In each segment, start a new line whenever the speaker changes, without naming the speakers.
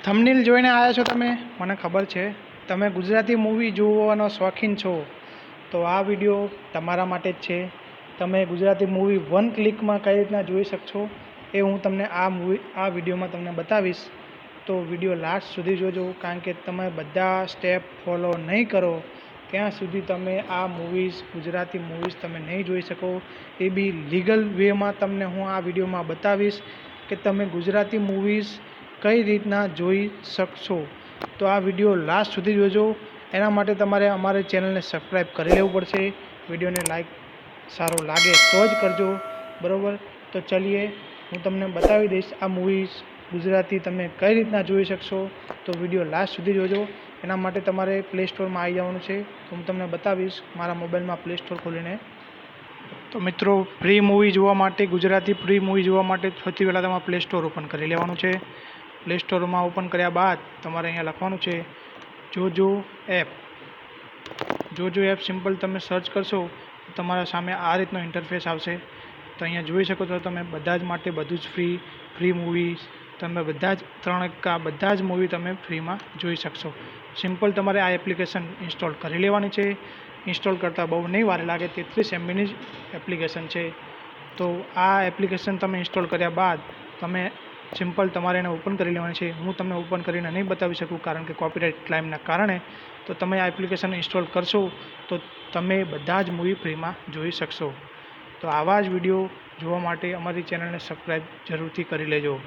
Thumbnail જોઈને આવ્યા છો તમે, મને ખબર છે તમે ગુજરાતી મૂવી જોવાનો શોખીન છો, તો આ વિડીયો તમારા માટે જ છે. તમે ગુજરાતી મૂવી વન ક્લિકમાં કઈ રીતના જોઈ શકશો એ હું તમને આ વિડીયોમાં તમને બતાવીશ. તો વિડીયો લાસ્ટ સુધી જોજો, કારણ કે તમે બધા સ્ટેપ ફોલો નહીં કરો ત્યાં સુધી તમે આ ગુજરાતી મૂવીઝ તમે નહીં જોઈ શકો. એ બી લીગલ વેમાં તમને હું આ વિડીયોમાં બતાવીશ કે તમે ગુજરાતી મૂવીઝ કઈ રીતના જોઈ શકશો. તો આ વિડીયો લાસ્ટ સુધી જોજો. એના માટે તમારે અમારી ચેનલને સબસ્ક્રાઈબ કરી લેવું પડશે. વિડીયોને લાઈક સારો લાગે તો જ કરજો, બરાબર? તો ચલીએ, હું તમને બતાવી દઈશ આ મૂવીઝ ગુજરાતી તમે કઈ રીતના જોઈ શકશો. તો વિડીયો લાસ્ટ સુધી જોજો. એના માટે તમારે પ્લે સ્ટોરમાં આવી જવાનું છે. તો હું તમને બતાવીશ મારા મોબાઈલમાં પ્લે સ્ટોર ખોલીને. તો મિત્રો, ફ્રી મૂવી જોવા માટે, ગુજરાતી ફ્રી મૂવી જોવા માટે સૌથી પહેલાં તમારે પ્લે સ્ટોર ઓપન કરી લેવાનું છે. પ્લે સ્ટોરમાં ઓપન કર્યા બાદ તમારે અહીંયા લખવાનું છે જોજો એપ. જોજો એપ સિમ્પલ તમે સર્ચ કરશો તો તમારા સામે આ રીતનો ઇન્ટરફેસ આવશે. તો અહીંયા જોઈ શકો છો તમે બધા જ માટે બધું જ ફ્રી મૂવીઝ તમે બધા જ મૂવી તમે ફ્રીમાં જોઈ શકશો. સિમ્પલ તમારે આ એપ્લિકેશન ઇન્સ્ટોલ કરી લેવાની છે. ઇન્સ્ટોલ કરતાં બહુ નહીં વાર લાગે, 33 MBની જ એપ્લિકેશન છે. તો આ એપ્લિકેશન તમે ઇન્સ્ટોલ કર્યા બાદ તમે સિમ્પલ તમારે એને ઓપન કરી લેવાની છે. હું તમને ઓપન કરીને નહીં બતાવી શકું કારણ કે કોપીરાઇટ ક્લાઇમના કારણે. તો તમે આ એપ્લિકેશન ઇન્સ્ટોલ કરશો તો તમે બધા જ મૂવી ફ્રીમાં જોઈ શકશો. તો આવા જ વિડીયો જોવા માટે અમારી ચેનલને સબસ્ક્રાઈબ જરૂરથી કરી લેજો.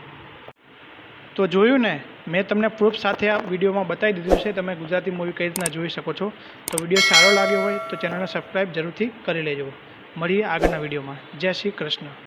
તો જોયું ને, મેં તમને પ્રૂફ સાથે આ વિડીયોમાં બતાવી દીધું છે તમે ગુજરાતી મૂવી કઈ રીતના જોઈ શકો છો. તો વિડીયો સારો લાગ્યો હોય તો ચેનલને સબસ્ક્રાઈબ જરૂરથી કરી લેજો. મળીએ આગળના વિડીયોમાં. જય શ્રી કૃષ્ણ.